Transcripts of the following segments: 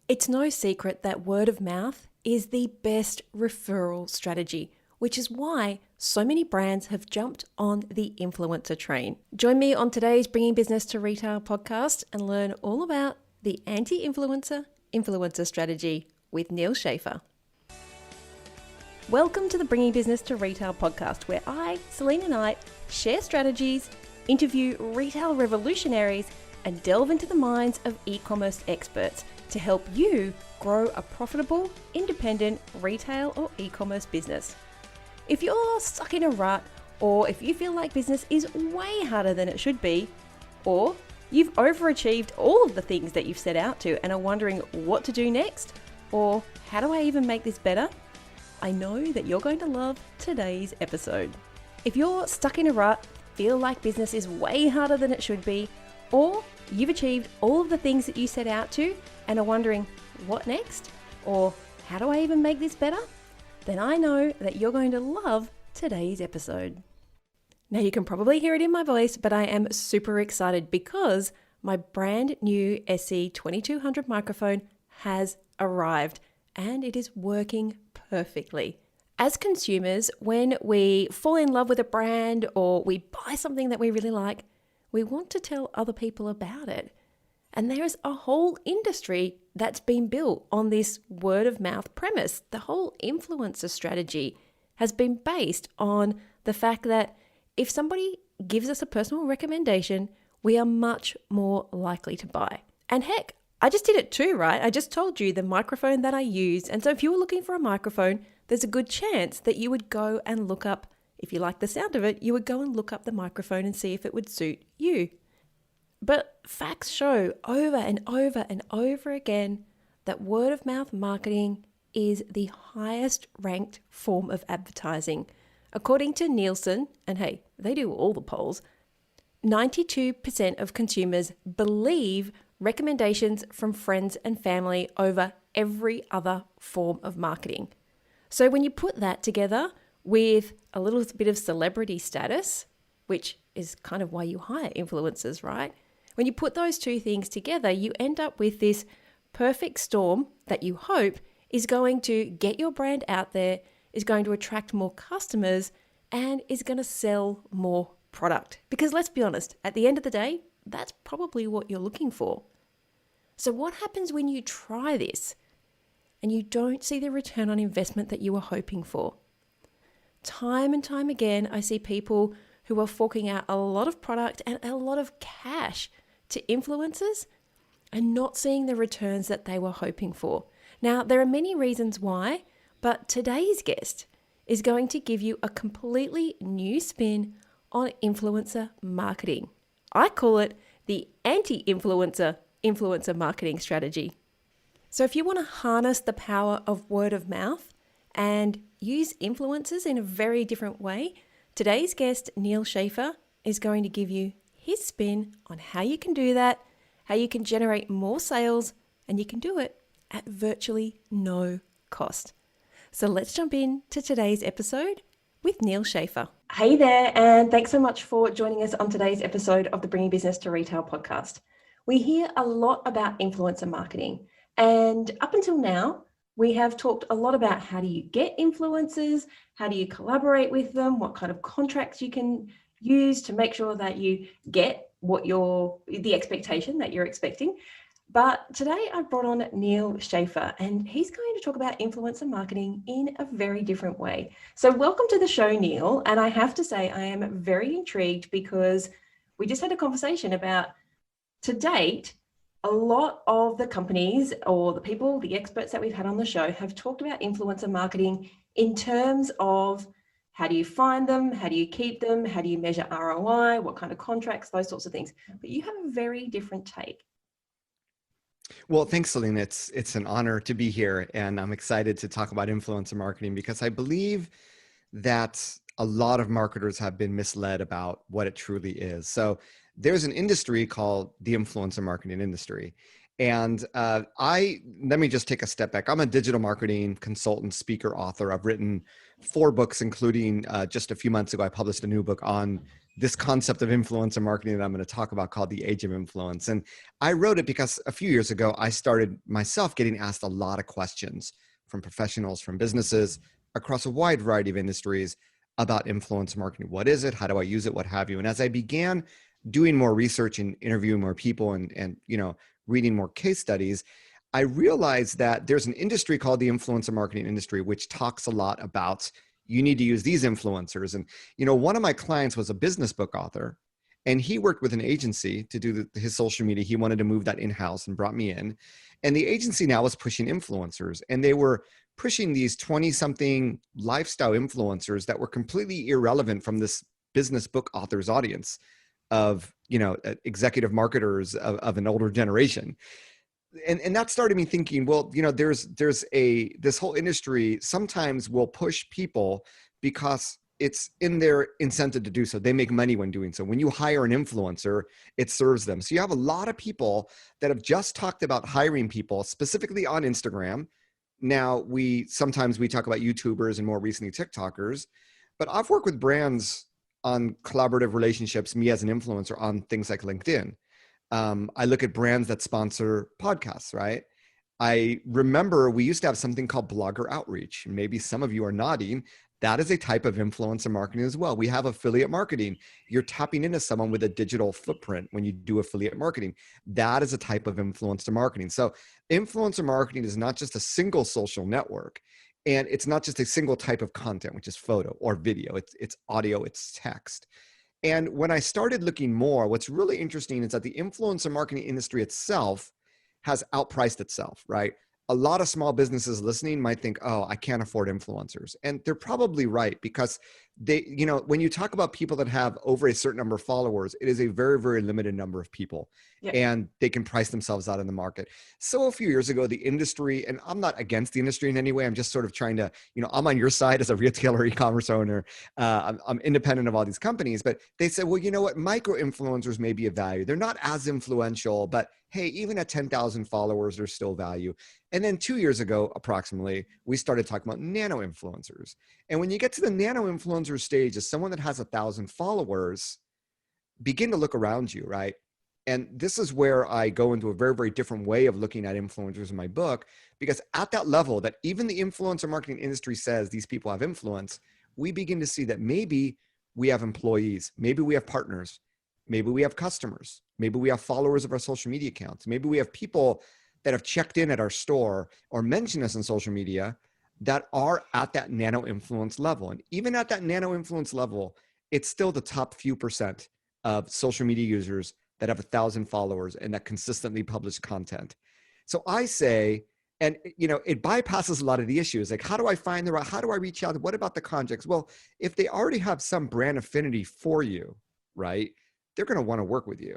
It's no secret that word of mouth is the best referral strategy, which is why so many brands have jumped on the influencer train. Join me on today's Bringing Business to Retail podcast and learn all about the anti-influencer influencer strategy with Neal Schaffer. Welcome to the Bringing Business to Retail podcast, where I, Selena Knight, share strategies, interview retail revolutionaries, and delve into the minds of e-commerce experts to help you grow a profitable, independent retail or e-commerce business. If you're stuck in a rut, or if you feel like business is way harder than it should be, or you've overachieved all of the things that you've set out to and are wondering what to do next, or how do I even make this better? I know that you're going to love today's episode. If you're stuck in a rut, feel like business is way harder than it should be, or you've achieved all of the things that you set out to and are wondering what next, or how do I even make this better, then I know that you're going to love today's episode. Now you can probably hear it in my voice, but I am super excited because my brand new SC2200 microphone has arrived and it is working perfectly. As consumers, when we fall in love with a brand or we buy something that we really like, we want to tell other people about it. And there's a whole industry that's been built on this word of mouth premise. The whole influencer strategy has been based on the fact that if somebody gives us a personal recommendation, we are much more likely to buy. And heck, I just did it too, right? I just told you the microphone that I used. And so if you were looking for a microphone, there's a good chance that you would go and look up, if you like the sound of it, you would go and look up the microphone and see if it would suit you. But facts show over and over and over again that word of mouth marketing is the highest ranked form of advertising. According to Nielsen, and hey, they do all the polls, 92% of consumers believe recommendations from friends and family over every other form of marketing. So when you put that together with a little bit of celebrity status, which is kind of why you hire influencers, right? When you put those two things together, you end up with this perfect storm that you hope is going to get your brand out there, is going to attract more customers, and is going to sell more product. Because let's be honest, at the end of the day, that's probably what you're looking for. So what happens when you try this and you don't see the return on investment that you were hoping for? Time and time again, I see people who are forking out a lot of product and a lot of cash to influencers and not seeing the returns that they were hoping for. Now, there are many reasons why, but today's guest is going to give you a completely new spin on influencer marketing. I call it the anti-influencer influencer marketing strategy. So if you want to harness the power of word of mouth and use influencers in a very different way, today's guest, Neal Schaffer, is going to give you his spin on how you can do that, how you can generate more sales, and you can do it at virtually no cost. So let's jump in to today's episode with Neal Schaffer. Hey there, and thanks so much for joining us on today's episode of the Bringing Business to Retail podcast. We hear a lot about influencer marketing, and up until now, we have talked a lot about how do you get influencers, how do you collaborate with them, what kind of contracts you can use to make sure that you get the expectation that you're expecting. But today I brought on Neal Schaffer, and he's going to talk about influencer marketing in a very different way. So welcome to the show, Neal. And I have to say, I am very intrigued because we just had a conversation about, to date, a lot of the companies or the people, the experts that we've had on the show have talked about influencer marketing in terms of how do you find them, how do you keep them, how do you measure ROI, what kind of contracts, those sorts of things. But you have a very different take. Well, thanks, Selena. It's an honor to be here, and I'm excited to talk about influencer marketing because I believe that a lot of marketers have been misled about what it truly is. So there's an industry called the influencer marketing industry. And let me just take a step back. I'm a digital marketing consultant, speaker, author. I've written 4 books, including just a few months ago, I published a new book on this concept of influencer marketing that I'm going to talk about called the Age of Influence. And I wrote it because a few years ago, I started myself getting asked a lot of questions from professionals, from businesses across a wide variety of industries about influencer marketing. What is it? How do I use it? What have you? And as I began doing more research and interviewing more people and reading more case studies, I realized that there's an industry called the influencer marketing industry, which talks a lot about you need to use these influencers. And, one of my clients was a business book author, and he worked with an agency to do his social media. He wanted to move that in-house and brought me in. And the agency now was pushing influencers, and they were pushing these 20-something lifestyle influencers that were completely irrelevant from this business book author's audience of, executive marketers of an older generation. And that started me thinking, well, there's this whole industry sometimes will push people because it's in their incentive to do so. They make money when doing so. When you hire an influencer, it serves them. So you have a lot of people that have just talked about hiring people specifically on Instagram. Now sometimes we talk about YouTubers and more recently TikTokers, but I've worked with brands on collaborative relationships, me as an influencer, on things like LinkedIn. I look at brands that sponsor podcasts, right? I remember we used to have something called blogger outreach. Maybe some of you are nodding. That is a type of influencer marketing as well. We have affiliate marketing. You're tapping into someone with a digital footprint when you do affiliate marketing. That is a type of influencer marketing. So influencer marketing is not just a single social network, and it's not just a single type of content, which is photo or video. It's audio, it's text. And when I started looking more, what's really interesting is that the influencer marketing industry itself has outpriced itself, right? A lot of small businesses listening might think, oh, I can't afford influencers. And they're probably right, because they, when you talk about people that have over a certain number of followers, it is a very, very limited number of people. Yeah. And they can price themselves out in the market. So a few years ago, the industry, and I'm not against the industry in any way, I'm just sort of trying to, I'm on your side as a retailer e-commerce owner. I'm independent of all these companies, but they said, well, you know what? Micro influencers may be of value. They're not as influential, but hey, even at 10,000 followers, there's still value. And then 2 years ago, approximately, we started talking about nano influencers. And when you get to the nano influencer stage, as someone that has 1,000 followers, begin to look around you, right? And this is where I go into a very, very different way of looking at influencers in my book, because at that level that even the influencer marketing industry says these people have influence, we begin to see that maybe we have employees, maybe we have partners, maybe we have customers, maybe we have followers of our social media accounts, maybe we have people that have checked in at our store or mentioned us on social media that are at that nano influence level. And even at that nano influence level, it's still the top few percent of social media users that have 1,000 followers and that consistently publish content. So I say, and it bypasses a lot of the issues. Like, how do I find how do I reach out? What about the context? Well, if they already have some brand affinity for you, right, they're going to want to work with you.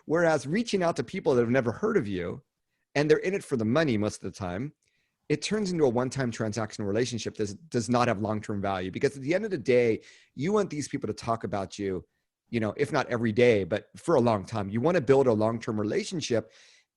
Whereas reaching out to people that have never heard of you, and they're in it for the money most of the time, it turns into a one-time transactional relationship that does not have long-term value. Because at the end of the day, you want these people to talk about you, if not every day, but for a long time. You want to build a long-term relationship,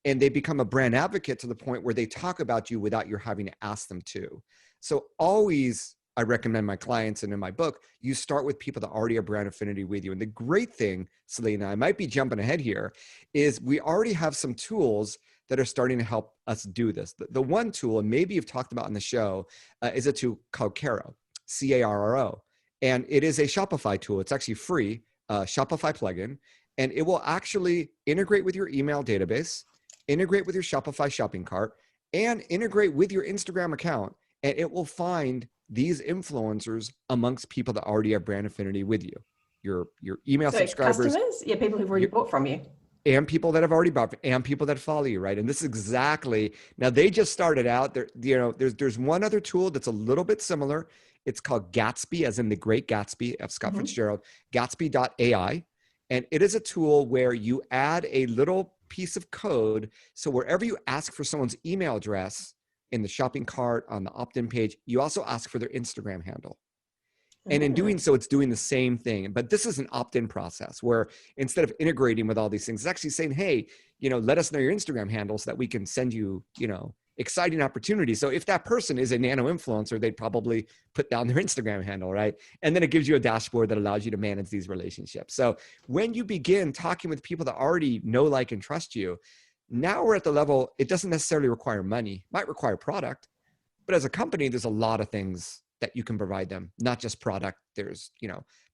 and they become a brand advocate to the point where they talk about you without you having to ask them to. So always, I recommend my clients, and in my book, you start with people that already have brand affinity with you. And the great thing, Selena, I might be jumping ahead here, is we already have some tools that are starting to help us do this. The one tool, and maybe you've talked about on the show, is a tool called Caro, C-A-R-R-O. And it is a Shopify tool. It's actually free, Shopify plugin, and it will actually integrate with your email database, integrate with your Shopify shopping cart, and integrate with your Instagram account. And it will find these influencers amongst people that already have brand affinity with you. Your email subscribers. Customers? Yeah, people who've already bought from you. And people that have already bought, and people that follow you, right? And this is exactly, now they just started out there. There's one other tool that's a little bit similar. It's called Gatsby, as in the Great Gatsby of Scott Fitzgerald, Gatsby.ai. And it is a tool where you add a little piece of code. So wherever you ask for someone's email address in the shopping cart, on the opt-in page, you also ask for their Instagram handle. And in doing so, it's doing the same thing. But this is an opt-in process where instead of integrating with all these things, it's actually saying, hey, let us know your Instagram handle so that we can send you, exciting opportunity. So if that person is a nano influencer, they'd probably put down their Instagram handle, right? And then it gives you a dashboard that allows you to manage these relationships. So when you begin talking with people that already know, like, and trust you, now we're at the level, it doesn't necessarily require money, might require product, but as a company, there's a lot of things that you can provide them, not just product. There's,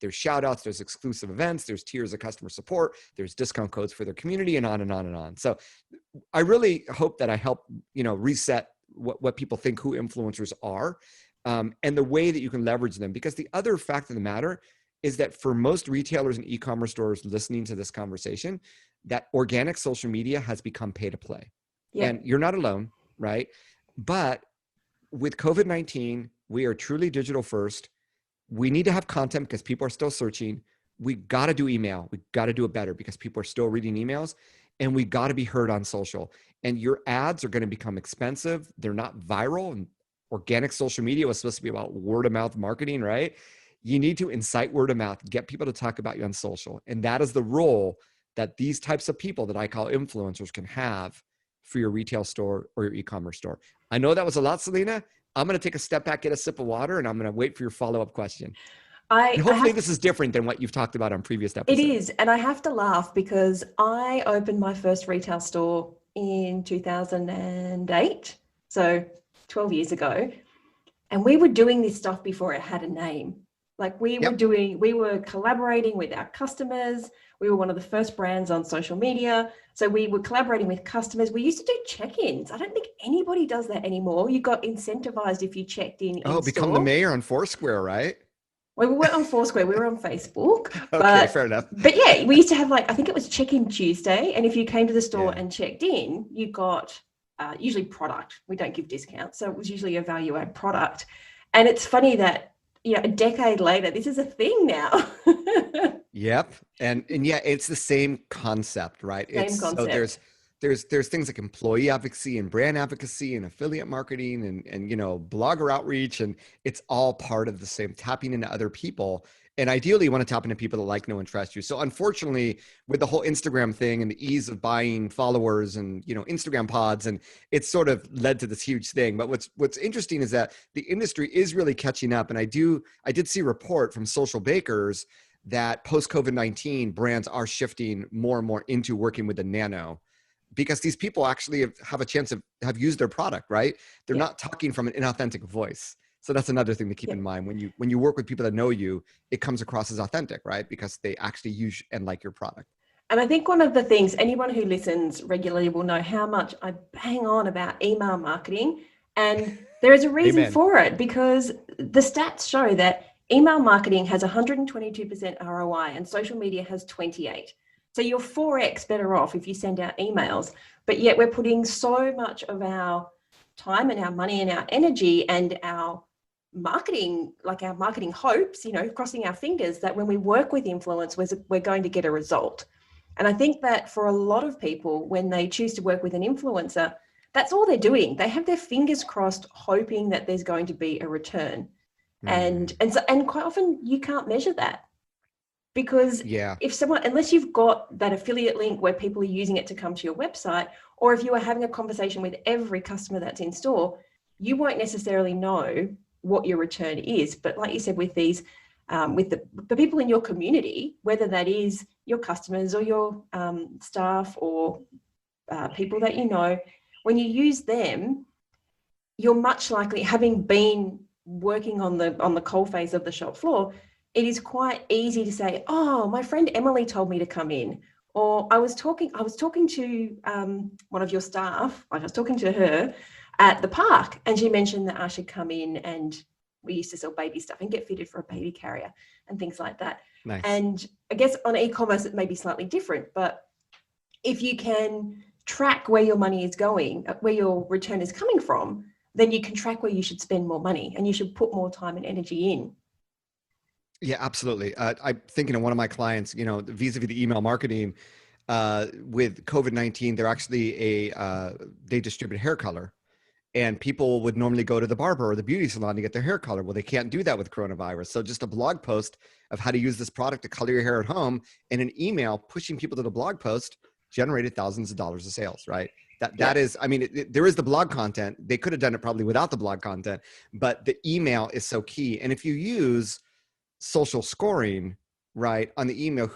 there's shout outs, there's exclusive events, there's tiers of customer support, there's discount codes for their community, and on and on and on. So I really hope that I help, reset what people think who influencers are, and the way that you can leverage them. Because the other fact of the matter is that for most retailers and e-commerce stores listening to this conversation, that organic social media has become pay to play. Yeah. And you're not alone, right? But with COVID-19, we are truly digital first. We need to have content because people are still searching. We got to do email. We got to do it better because people are still reading emails, and we got to be heard on social. And your ads are going to become expensive. They're not viral. And organic social media was supposed to be about word of mouth marketing, right? You need to incite word of mouth, get people to talk about you on social. And that is the role that these types of people that I call influencers can have for your retail store or your e-commerce store. I know that was a lot, Selena. I'm going to take a step back, get a sip of water, and I'm going to wait for your follow-up question. And hopefully this is different than what you've talked about on previous episodes. It is. And I have to laugh because I opened my first retail store in 2008. So 12 years ago. And we were doing this stuff before it had a name. Like we were collaborating with our customers. We were one of the first brands on social media. So we were collaborating with customers. We used to do check-ins. I don't think anybody does that anymore. You got incentivized if you checked in. Oh, become the mayor on Foursquare, right? Well, we weren't on Foursquare. We were on Facebook. Okay, fair enough. But yeah, we used to have I think it was check-in Tuesday. And if you came to the store and checked in, you got usually product. We don't give discounts. So it was usually a value add product. And it's funny that, a decade later, this is a thing now. Yep. And yeah, it's the same concept, right? So there's things like employee advocacy and brand advocacy and affiliate marketing and blogger outreach, and it's all part of the same tapping into other people. And ideally you want to tap into people that like, know, and trust you. So unfortunately, with the whole Instagram thing and the ease of buying followers and, Instagram pods, and it's sort of led to this huge thing. But what's interesting is that the industry is really catching up. And I did see a report from Social Bakers that post COVID-19 brands are shifting more and more into working with the nano, because these people actually have a chance of have used their product, right? They're not talking from an inauthentic voice. So that's another thing to keep in mind. When you work with people that know you, it comes across as authentic, right? Because they actually use and like your product. And I think one of the things, anyone who listens regularly will know how much I bang on about email marketing. And there is a reason for it, because the stats show that email marketing has 122% ROI and social media has 28. So you're 4x better off if you send out emails. But yet we're putting so much of our time and our money and our energy and our marketing, like our marketing hopes, crossing our fingers that when we work with influencers, we're going to get a result. And I think that for a lot of people, when they choose to work with an influencer, that's all they're doing. They have their fingers crossed, hoping that there's going to be a return. And quite often you can't measure that, because if someone, unless you've got that affiliate link where people are using it to come to your website, or if you are having a conversation with every customer that's in store, you won't necessarily know what your return is. But like you said, with these, with the people in your community, whether that is your customers or your staff or people that when you use them, you're much likely, having been working on the coalface of the shop floor, it is quite easy to say, oh, my friend Emily told me to come in, or I was talking to one of your staff, I was talking to her at the park, and she mentioned that I should come in, and we used to sell baby stuff and get fitted for a baby carrier and things like that. Nice. And I guess on e-commerce it may be slightly different, but if you can track where your money is going, where your return is coming from, then you can track where you should spend more money and you should put more time and energy in. Yeah, absolutely. I'm thinking of one of my clients, vis-a-vis the email marketing, with COVID-19, they're actually they distribute hair color, and people would normally go to the barber or the beauty salon to get their hair color. Well, they can't do that with coronavirus. So just a blog post of how to use this product to color your hair at home, and an email pushing people to the blog post generated thousands of dollars of sales, right? That is, I mean, there is the blog content. They could have done it probably without the blog content, but the email is so key. And if you use social scoring, right, on the email,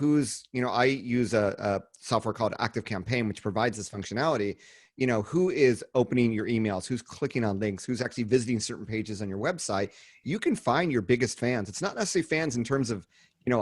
I use a software called Active Campaign, which provides this functionality. Who is opening your emails, who's clicking on links, who's actually visiting certain pages on your website. You can find your biggest fans. It's not necessarily fans in terms of,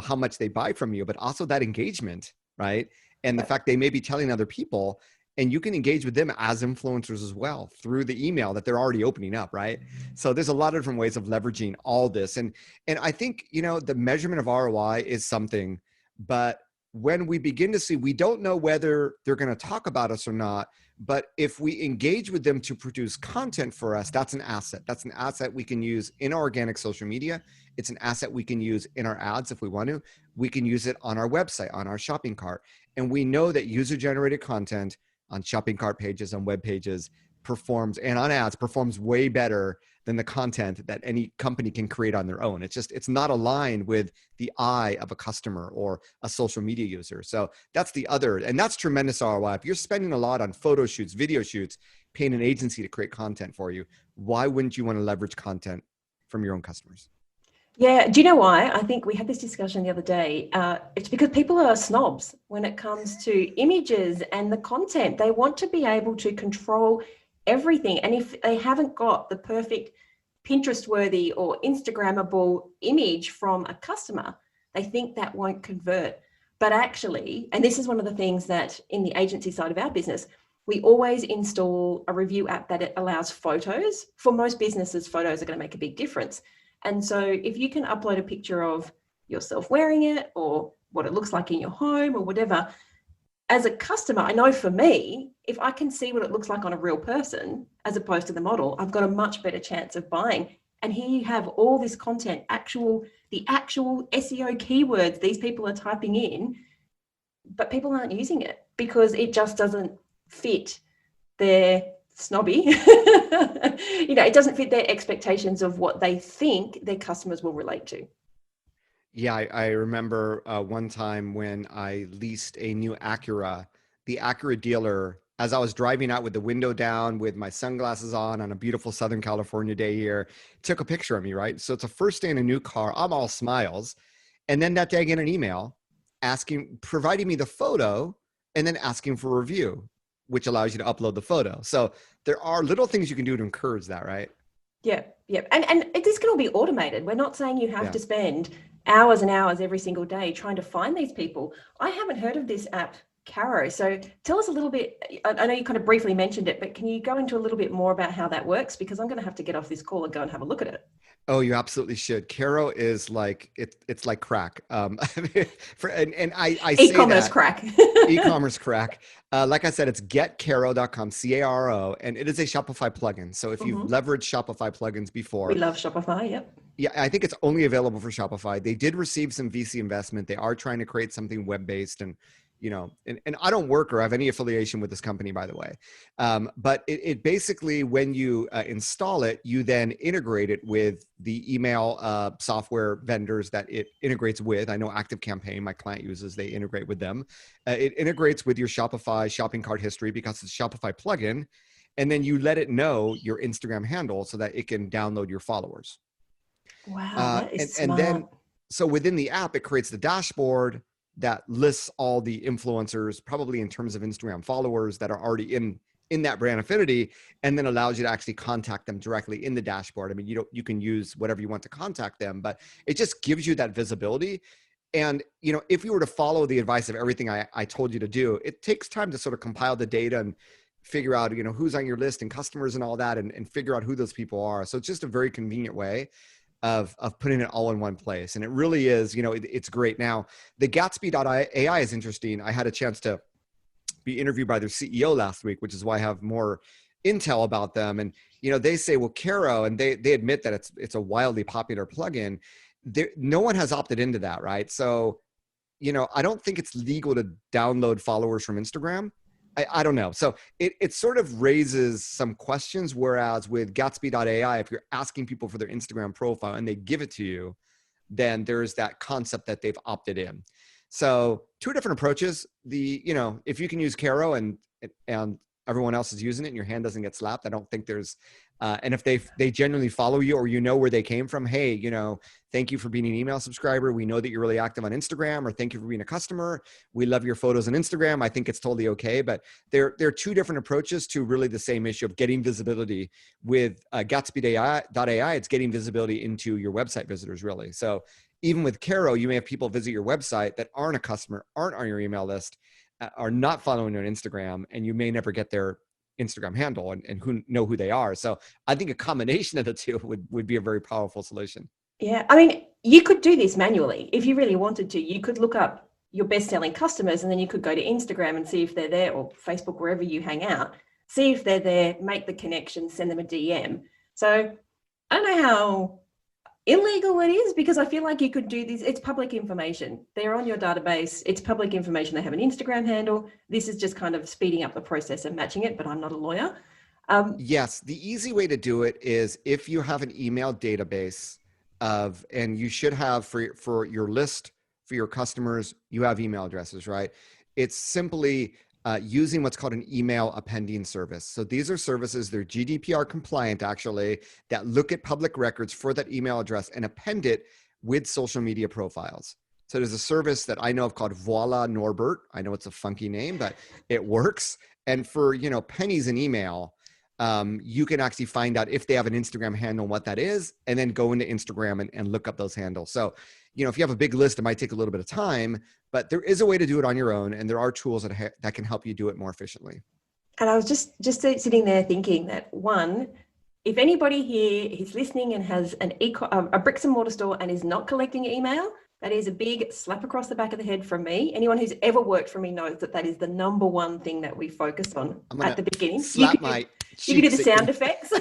how much they buy from you, but also that engagement, right? And the fact they may be telling other people, and you can engage with them as influencers as well through the email that they're already opening up, right? So there's a lot of different ways of leveraging all this. And I think, the measurement of ROI is something, but when we begin to see, we don't know whether they're going to talk about us or not, but if we engage with them to produce content for us, that's an asset. That's an asset we can use in our organic social media. It's an asset we can use in our ads if we want to. We can use it on our website, on our shopping cart. And we know that user-generated content on shopping cart pages, on web pages, and on ads performs way better than the content that any company can create on their own. It's not aligned with the eye of a customer or a social media user. So that's the other, and that's tremendous ROI. If you're spending a lot on photo shoots, video shoots, paying an agency to create content for you, why wouldn't you want to leverage content from your own customers? Yeah, do you know why? I think we had this discussion the other day. It's because people are snobs when it comes to images and the content. They want to be able to control everything. And if they haven't got the perfect Pinterest-worthy or Instagrammable image from a customer, they think that won't convert. But actually, and this is one of the things that in the agency side of our business, we always install a review app that it allows photos. For most businesses, photos are going to make a big difference. And so if you can upload a picture of yourself wearing it or what it looks like in your home or whatever, as a customer, I know for me, if I can see what it looks like on a real person as opposed to the model, I've got a much better chance of buying. And here you have all this content, the actual SEO keywords these people are typing in, but people aren't using it because it just doesn't fit their snobby. It doesn't fit their expectations of what they think their customers will relate to. Yeah, I remember one time when I leased a new Acura, the Acura dealer, as I was driving out with the window down with my sunglasses on a beautiful Southern California day here, took a picture of me, right? So it's a first day in a new car. I'm all smiles. And then that day I get an email providing me the photo and then asking for a review, which allows you to upload the photo. So there are little things you can do to encourage that, right? Yeah. And this can all be automated. We're not saying you have to spend hours and hours every single day trying to find these people. I haven't heard of this app, Caro. So tell us a little bit. I know you kind of briefly mentioned it, but can you go into a little bit more about how that works? Because I'm going to have to get off this call and go and have a look at it. Oh, you absolutely should. Caro is like it's like crack. I say e-commerce that, crack. e-commerce crack. Like I said, it's getcaro.com, Caro, and it is a Shopify plugin. So if you've leveraged Shopify plugins before, we love Shopify. Yep. Yeah, I think it's only available for Shopify. They did receive some VC investment. They are trying to create something web-based, and and I don't work or have any affiliation with this company, by the way. But it basically, when you install it, you then integrate it with the email software vendors that it integrates with. I know Active Campaign, my client uses, they integrate with them. It integrates with your Shopify shopping cart history because it's a Shopify plugin. And then you let it know your Instagram handle so that it can download your followers. Wow, that is smart. And then, so within the app, it creates the dashboard that lists all the influencers, probably in terms of Instagram followers that are already in that brand affinity, and then allows you to actually contact them directly in the dashboard. I mean, you can use whatever you want to contact them, but it just gives you that visibility. And, if you were to follow the advice of everything I told you to do, it takes time to sort of compile the data and figure out, who's on your list and customers and all that, and figure out who those people are. So it's just a very convenient way of putting it all in one place. And it really is, it's great. Now, the Gatsby Ai is interesting. I had a chance to be interviewed by their CEO last week, which is why I have more intel about them. And, they say, well, Caro, and they admit that it's a wildly popular plugin. No one has opted into that, right? So, I don't think it's legal to download followers from Instagram. I don't know. So it sort of raises some questions, whereas with Gatsby.ai, if you're asking people for their Instagram profile and they give it to you, then there's that concept that they've opted in. So two different approaches. If you can use Caro and everyone else is using it and your hand doesn't get slapped. I don't think there's, and if they genuinely follow you, or you know where they came from, hey, thank you for being an email subscriber. We know that you're really active on Instagram, or thank you for being a customer. We love your photos on Instagram. I think it's totally okay. But there are two different approaches to really the same issue of getting visibility. With Gatsby Ai, it's getting visibility into your website visitors, really. So even with Caro, you may have people visit your website that aren't a customer, aren't on your email list, are not following you on Instagram, and you may never get their Instagram handle and who know who they are. So I think a combination of the two would be a very powerful solution. Yeah, I mean, you could do this manually if you really wanted to. You could look up your best-selling customers, and then you could go to Instagram and see if they're there, or Facebook, wherever you hang out, see if they're there, make the connection, send them a DM. So I don't know how illegal it is, because I feel like you could do this. It's public information. They're on your database. It's public information. They have an Instagram handle. This is just kind of speeding up the process and matching it, but I'm not a lawyer. Yes, the easy way to do it is if you have an email database and you should have for your list, for your customers, you have email addresses, right? It's simply using what's called an email appending service. So these are services, they're GDPR compliant actually, that look at public records for that email address and append it with social media profiles. So there's a service that I know of called Voila Norbert. I know it's a funky name, but it works. And for, pennies in email, you can actually find out if they have an Instagram handle and what that is, and then go into Instagram and look up those handles. So, if you have a big list, it might take a little bit of time, but there is a way to do it on your own, and there are tools that can help you do it more efficiently. And I was just sitting there thinking that, one, if anybody here is listening and has a bricks and mortar store and is not collecting email, that is a big slap across the back of the head from me. Anyone who's ever worked for me knows that is the number one thing that we focus on at the beginning. You could do the sound effects.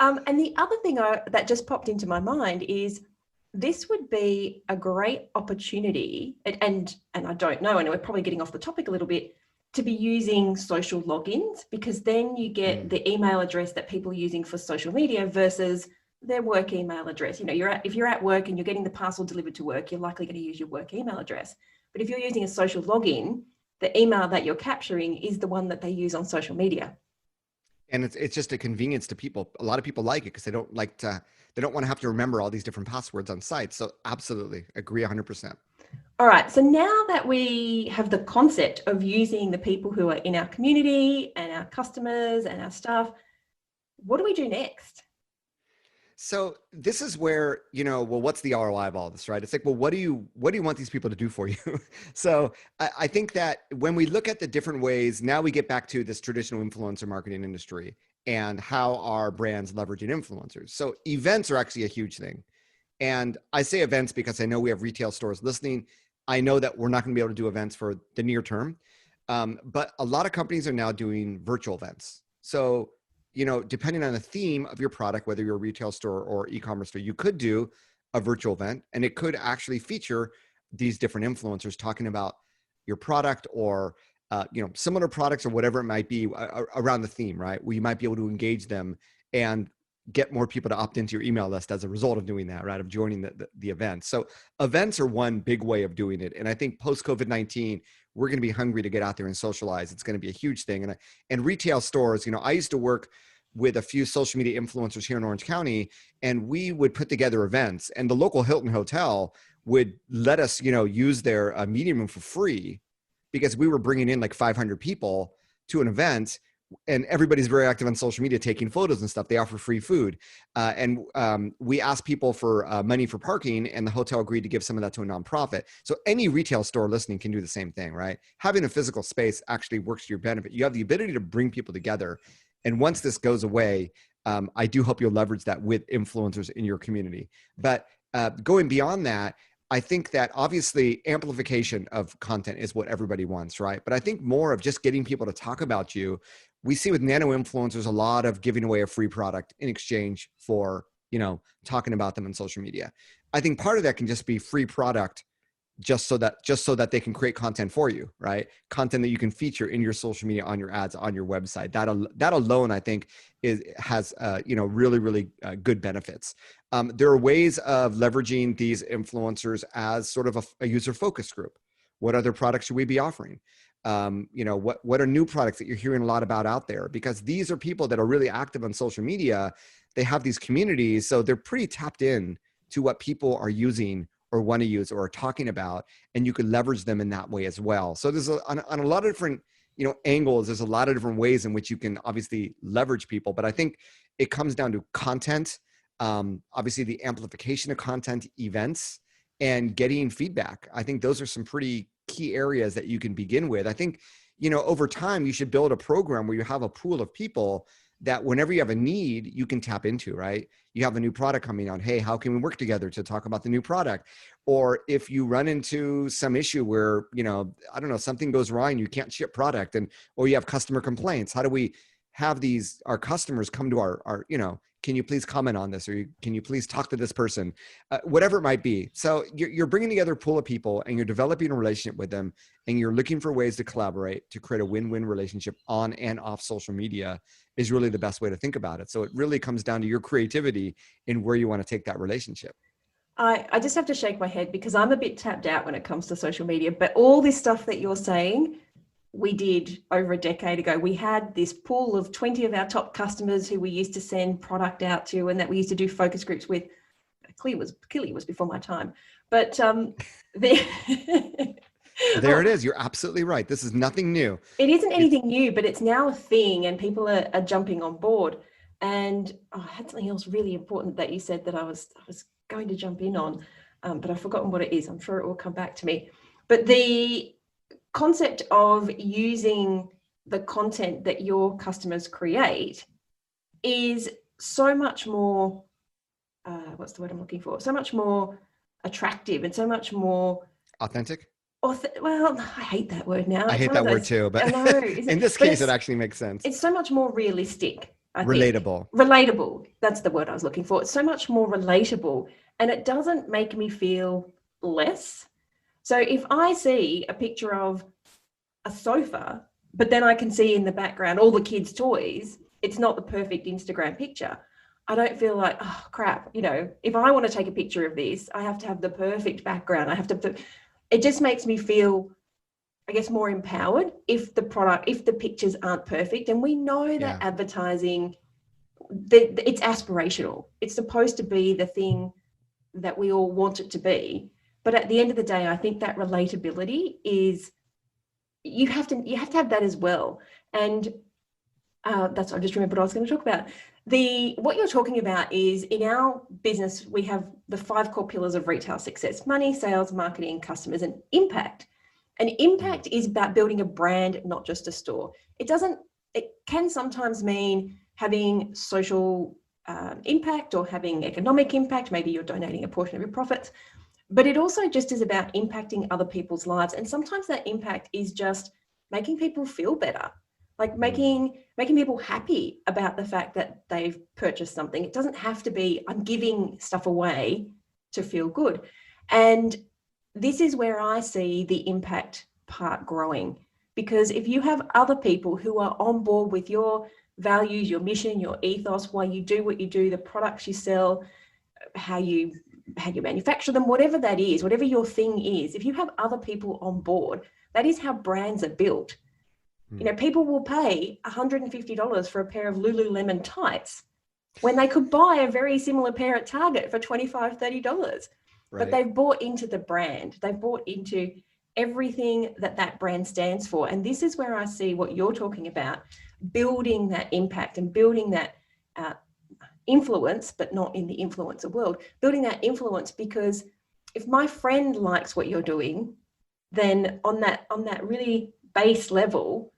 And the other thing that just popped into my mind is this would be a great opportunity, and I don't know, and we're probably getting off the topic a little bit, to be using social logins, because then you get the email address that people are using for social media versus their work email address. If you're at work and you're getting the parcel delivered to work, you're likely going to use your work email address. But if you're using a social login, the email that you're capturing is the one that they use on social media. And it's just a convenience to people. A lot of people like it because they don't want to have to remember all these different passwords on sites. So absolutely agree 100%. All right. So now that we have the concept of using the people who are in our community and our customers and our staff, what do we do next? So this is where, what's the ROI of all this, right? It's like, well, what do you want these people to do for you? So I think that when we look at the different ways, now we get back to this traditional influencer marketing industry and how our brands leveraging influencers. So events are actually a huge thing. And I say events because I know we have retail stores listening. I know that we're not going to be able to do events for the near term. But a lot of companies are now doing virtual events. So depending on the theme of your product, whether you're a retail store or e-commerce store, you could do a virtual event, and it could actually feature these different influencers talking about your product or, similar products or whatever it might be around the theme, right? Where you might be able to engage them and get more people to opt into your email list as a result of doing that, right? Of joining the event. So events are one big way of doing it. And I think post COVID-19, we're going to be hungry to get out there and socialize. It's going to be a huge thing. And retail stores, I used to work with a few social media influencers here in Orange County, and we would put together events, and the local Hilton Hotel would let us, use their meeting room for free because we were bringing in like 500 people to an event, and everybody's very active on social media taking photos and stuff. They offer free food. And we asked people for money for parking, and the hotel agreed to give some of that to a nonprofit. So any retail store listening can do the same thing, right? Having a physical space actually works to your benefit. You have the ability to bring people together. And once this goes away, I do hope you'll leverage that with influencers in your community. But going beyond that, I think that obviously amplification of content is what everybody wants, right? But I think more of just getting people to talk about you. We see with nano influencers a lot of giving away a free product in exchange for, talking about them on social media. I think part of that can just be free product just so that they can create content for you, right? Content that you can feature in your social media, on your ads, on your website. That alone, I think, has really, really good benefits. There are ways of leveraging these influencers as sort of a user focus group. What other products should we be offering? What are new products that you're hearing a lot about out there? Because these are people that are really active on social media. They have these communities, so they're pretty tapped in to what people are using or want to use or are talking about, and you could leverage them in that way as well. So there's on a lot of different angles. There's a lot of different ways in which you can obviously leverage people, but I think it comes down to content, obviously the amplification of content, events, and getting feedback. I think those are some pretty key areas that you can begin with. I think, over time, you should build a program where you have a pool of people that whenever you have a need, you can tap into, right? You have a new product coming out. Hey, how can we work together to talk about the new product? Or if you run into some issue where, I don't know, something goes wrong, you can't ship product, or you have customer complaints, how do we have our customers come to our can you please comment on this? Or can you please talk to this person? Whatever it might be. So you're bringing together a pool of people and you're developing a relationship with them, and you're looking for ways to collaborate to create a win-win relationship on and off social media is really the best way to think about it. So it really comes down to your creativity in where you want to take that relationship. I just have to shake my head because I'm a bit tapped out when it comes to social media, but all this stuff that you're saying, we did over a decade ago. We had this pool of 20 of our top customers who we used to send product out to, and that we used to do focus groups with. Clearly was before my time, but there it is. You're absolutely right. This is nothing new. It isn't anything new, but it's now a thing, and people are jumping on board. And I had something else really important that you said that I was going to jump in on, but I've forgotten what it is. I'm sure it will come back to me. But the concept of using the content that your customers create is so much more, what's the word I'm looking for? So much more attractive and so much more authentic. Well, I hate that word now. I hate that word too, but in this case, it actually makes sense. It's so much more realistic. Relatable. Relatable. That's the word I was looking for. It's so much more relatable, and it doesn't make me feel less. So if I see a picture of a sofa, but then I can see in the background all the kids' toys, it's not the perfect Instagram picture. I don't feel like, oh crap, if I want to take a picture of this, I have to have the perfect background. It just makes me feel, I guess, more empowered if the pictures aren't perfect. And we know that advertising, it's aspirational. It's supposed to be the thing that we all want it to be. But at the end of the day, I think that relatability is, you have to have that as well. And that's, I just remembered what I was going to talk about. What you're talking about is, in our business, we have the 5 core pillars of retail success: money, sales, marketing, customers, and impact. And impact is about building a brand, not just a store. It can sometimes mean having social impact or having economic impact. Maybe you're donating a portion of your profits, but it also just is about impacting other people's lives. And sometimes that impact is just making people feel better, like making people happy about the fact that they've purchased something. It doesn't have to be, I'm giving stuff away to feel good. And this is where I see the impact part growing, because if you have other people who are on board with your values, your mission, your ethos, why you do what you do, the products you sell, how you manufacture them, whatever that is, whatever your thing is, if you have other people on board, that is how brands are built. People will pay $150 for a pair of Lululemon tights when they could buy a very similar pair at Target for $25, $30. Right. But they've bought into the brand. They've bought into everything that brand stands for. And this is where I see what you're talking about, building that impact and building that influence, but not in the influencer world, building that influence. Because if my friend likes what you're doing, then on that really base level,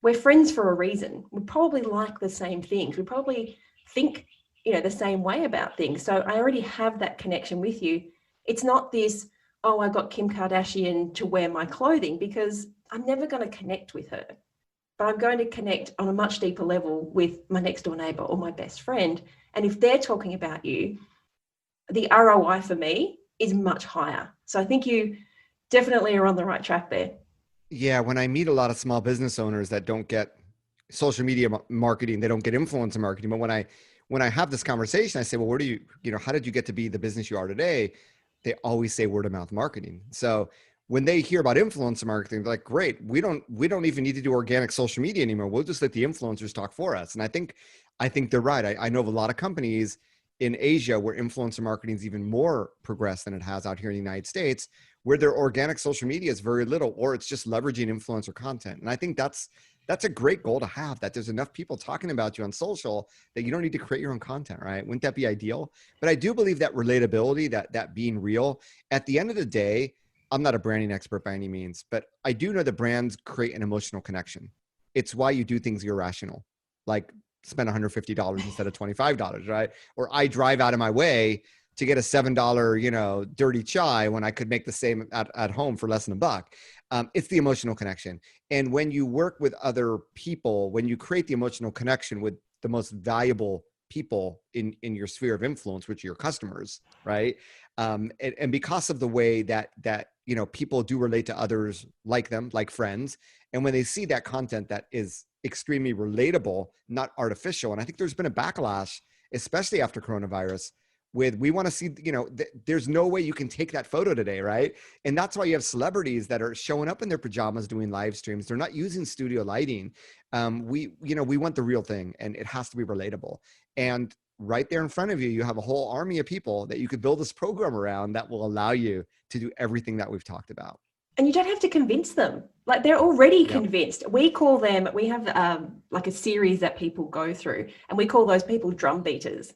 we're friends for a reason. We probably like the same things. We probably think, the same way about things. So I already have that connection with you. It's not this, oh, I got Kim Kardashian to wear my clothing, because I'm never going to connect with her. But I'm going to connect on a much deeper level with my next door neighbor or my best friend. And if they're talking about you, the ROI for me is much higher. So I think you definitely are on the right track there. Yeah, when I meet a lot of small business owners that don't get social media marketing, they don't get influencer marketing. But when I have this conversation, I say, well, how did you get to be the business you are today? They always say word of mouth marketing. So when they hear about influencer marketing, they're like, great, we don't even need to do organic social media anymore. We'll just let the influencers talk for us. And I think they're right. I know of a lot of companies in Asia where influencer marketing is even more progressed than it has out here in the United States, where their organic social media is very little, or it's just leveraging influencer content. And I think that's a great goal to have, that there's enough people talking about you on social that you don't need to create your own content, right? Wouldn't that be ideal? But I do believe that relatability, that being real, at the end of the day, I'm not a branding expert by any means, but I do know that brands create an emotional connection. It's why you do things irrational, like spend $150 instead of $25, right? Or I drive out of my way to get a $7, dirty chai when I could make the same at home for less than $1. It's the emotional connection. And when you work with other people, when you create the emotional connection with the most valuable people in your sphere of influence, which are your customers, right? And because of the way that people do relate to others like them, like friends, and when they see that content that is extremely relatable, not artificial, and I think there's been a backlash, especially after coronavirus, with we want to see, there's no way you can take that photo today, right? And that's why you have celebrities that are showing up in their pajamas doing live streams. They're not using studio lighting. We want the real thing, and it has to be relatable. And right there in front of you, you have a whole army of people that you could build this program around that will allow you to do everything that we've talked about. And you don't have to convince them. Like, they're already Yep. convinced. We call them, we have like a series that people go through, and we call those people drum beaters.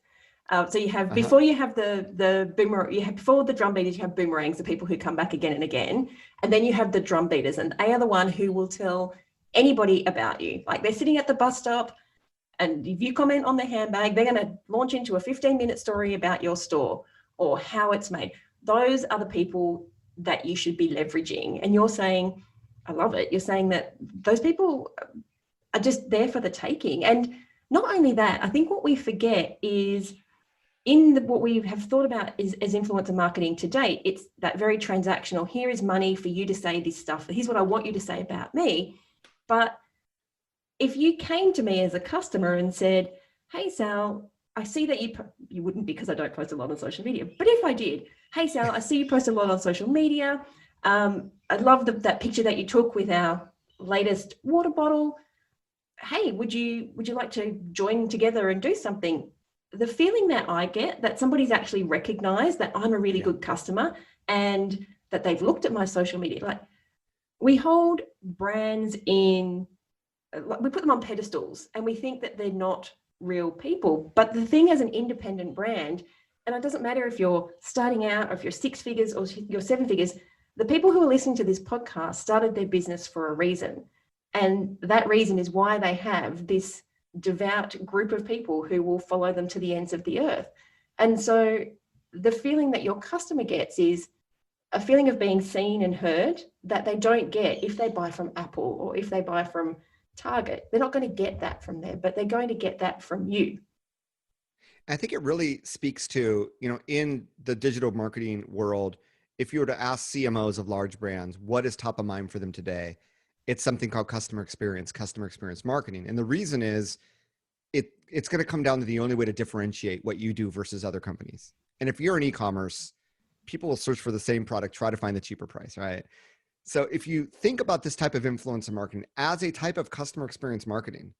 So you have, before you have the boomerang, before the drum beaters, you have boomerangs, the people who come back again and again. And then you have the drum beaters, and they are the one who will tell anybody about you. Like, they're sitting at the bus stop, and if you comment on the handbag, they're going to launch into a 15-minute story about your store or how it's made. Those are the people that you should be leveraging. And you're saying, I love it. You're saying that those people are just there for the taking. And not only that, I think what we forget is what we have thought about is as influencer marketing to date, it's that very transactional. Here is money for you to say this stuff. Here's what I want you to say about me. But if you came to me as a customer and said, hey, Sal, I see that you wouldn't, because I don't post a lot on social media, but if I did, hey, Sal, I see you post a lot on social media. I love that picture that you took with our latest water bottle. Hey, would you like to join together and do something? The feeling that I get, that somebody's actually recognized that I'm a really good customer and that they've looked at my social media. Like, we hold brands we put them on pedestals, and we think that they're not real people. But the thing, as an independent brand, and it doesn't matter if you're starting out or if you're 6 figures or you're 7 figures, the people who are listening to this podcast started their business for a reason. And that reason is why they have this devout group of people who will follow them to the ends of the earth. And so the feeling that your customer gets is a feeling of being seen and heard that they don't get if they buy from Apple or if they buy from Target. They're not going to get that from there, but they're going to get that from you. I think it really speaks to, in the digital marketing world, if you were to ask CMOs of large brands, what is top of mind for them today? It's something called customer experience marketing. And the reason is it's going to come down to the only way to differentiate what you do versus other companies. And if you're in e-commerce, people will search for the same product, try to find the cheaper price, right? So if you think about this type of influencer marketing as a type of customer experience marketing,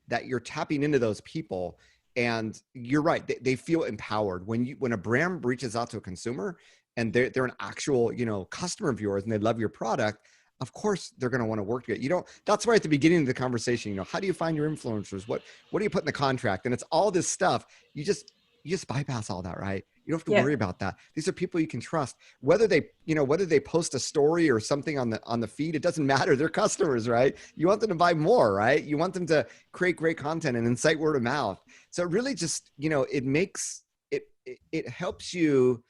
that you're tapping into those people, and you're right, they feel empowered. When a brand reaches out to a consumer and they're an actual, customer of yours and they love your product, of course they're going to want to work together. That's why at the beginning of the conversation, how do you find your influencers? What do you put in the contract? And it's all this stuff. You just bypass all that, right? You don't have to worry about that. These are people you can trust. Whether they post a story or something on the feed, it doesn't matter. They're customers, right? You want them to buy more, right? You want them to create great content and incite word of mouth. So it really just, it helps you.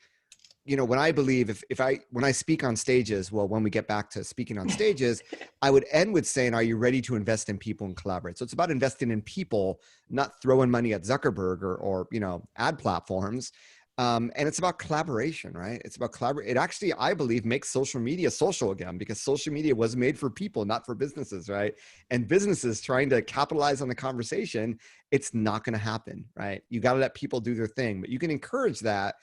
When I believe when I speak on stages, when we get back to speaking on stages, I would end with saying, are you ready to invest in people and collaborate? So it's about investing in people, not throwing money at Zuckerberg or ad platforms. And it's about collaboration, right? It's about collaborate. It actually, I believe, makes social media social again, because social media was made for people, not for businesses, right? And businesses trying to capitalize on the conversation, it's not going to happen, right? You got to let people do their thing, but you can encourage that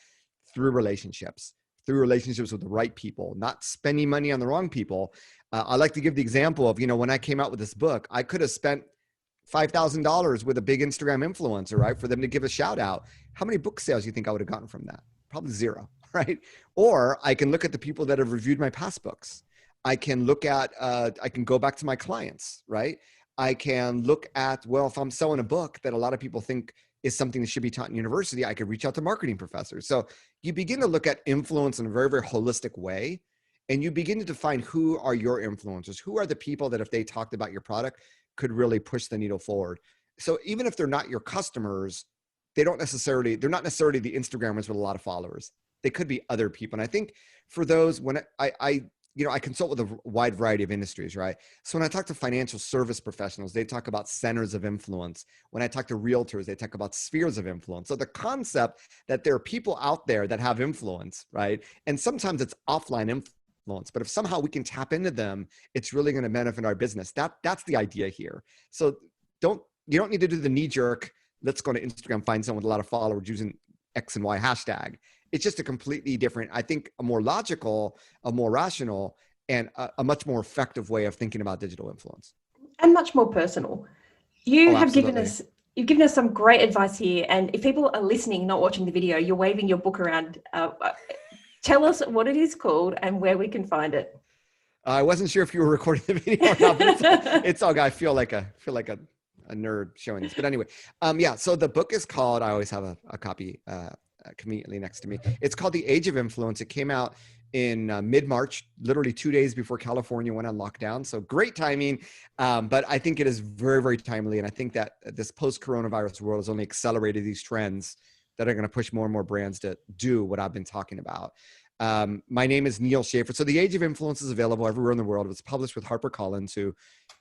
through relationships, through relationships with the right people, not spending money on the wrong people. I like to give the example of, when I came out with this book, I could have spent $5,000 with a big Instagram influencer, right? For them to give a shout out. How many book sales do you think I would have gotten from that? Probably zero, right? Or I can look at the people that have reviewed my past books. I can look at, I can go back to my clients, right? I can look at, well, if I'm selling a book that a lot of people think is something that should be taught in university, I could reach out to marketing professors. So you begin to look at influence in a very, very holistic way. And you begin to define who are your influencers, who are the people that if they talked about your product could really push the needle forward. So even if they're not your customers, they're not necessarily the Instagrammers with a lot of followers. They could be other people. And I think for those, when I consult with a wide variety of industries, right? So when I talk to financial service professionals, they talk about centers of influence. When I talk to realtors, they talk about spheres of influence. So the concept that there are people out there that have influence, right? And sometimes it's offline influence. But if somehow we can tap into them, it's really going to benefit our business. That's the idea here. So you don't need to do the knee jerk, let's go to Instagram, find someone with a lot of followers using X and Y hashtag. It's just a completely different, I think, a more logical, a more rational, and a much more effective way of thinking about digital influence. And much more personal. You've given us some great advice here. And if people are listening, not watching the video, you're waving your book around. Tell us what it is called and where we can find it. I wasn't sure if you were recording the video or not, but it's all good. I feel like a nerd showing this. But anyway, so the book is called, I always have a copy conveniently next to me. It's called The Age of Influence. It came out in mid-March, literally 2 days before California went on lockdown. So great timing. But I think it is very, very timely. And I think that this post-coronavirus world has only accelerated these trends that are going to push more and more brands to do what I've been talking about. My name is Neal Schaffer. So The Age of Influence is available everywhere in the world. It was published with HarperCollins, who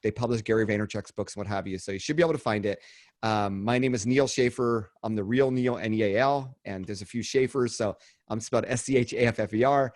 they publish Gary Vaynerchuk's books and what have you. So you should be able to find it. My name is Neal Schaffer. I'm the real Neal, Neal, and there's a few Schaffers. So I'm spelled Schaffer.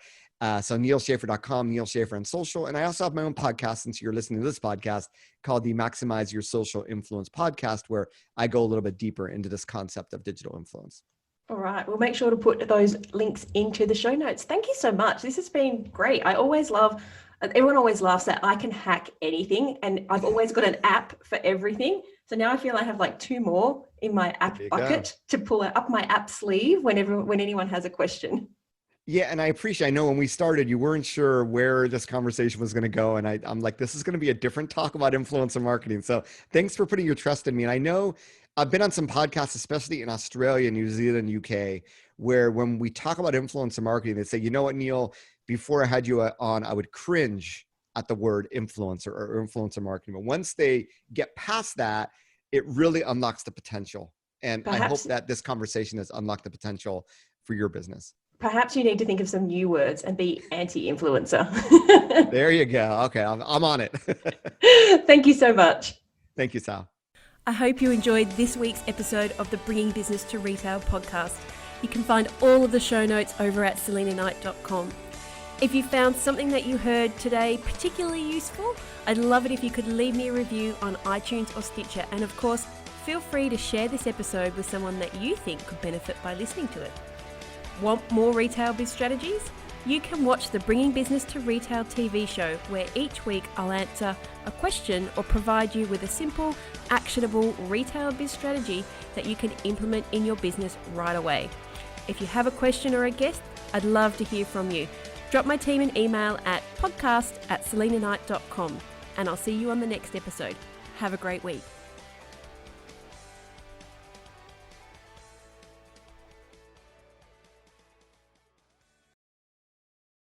So nealschaffer.com, Neal Schaffer on social. And I also have my own podcast, since you're listening to this podcast, called the Maximize Your Social Influence podcast, where I go a little bit deeper into this concept of digital influence. All right. We'll make sure to put those links into the show notes. Thank you so much. This has been great. Everyone always laughs that I can hack anything, and I've always got an app for everything. So now I feel I have like 2 more in my app bucket to pull up my app sleeve when anyone has a question. Yeah, and I know when we started, you weren't sure where this conversation was going to go. And I'm like, this is going to be a different talk about influencer marketing. So thanks for putting your trust in me. And I know I've been on some podcasts, especially in Australia, New Zealand, UK, where when we talk about influencer marketing, they say, you know what, Neal, before I had you on, I would cringe at the word influencer or influencer marketing. But once they get past that, it really unlocks the potential. And I hope that this conversation has unlocked the potential for your business. Perhaps you need to think of some new words and be anti-influencer. There you go. Okay, I'm on it. Thank you so much. Thank you, Sal. I hope you enjoyed this week's episode of the Bringing Business to Retail podcast. You can find all of the show notes over at selinaknight.com. If you found something that you heard today particularly useful, I'd love it if you could leave me a review on iTunes or Stitcher. And of course, feel free to share this episode with someone that you think could benefit by listening to it. Want more retail biz strategies? You can watch the Bringing Business to Retail TV show, where each week I'll answer a question or provide you with a simple, actionable retail biz strategy that you can implement in your business right away. If you have a question or a guest, I'd love to hear from you. Drop my team an email at podcast@selinaknight.com, and I'll see you on the next episode. Have a great week.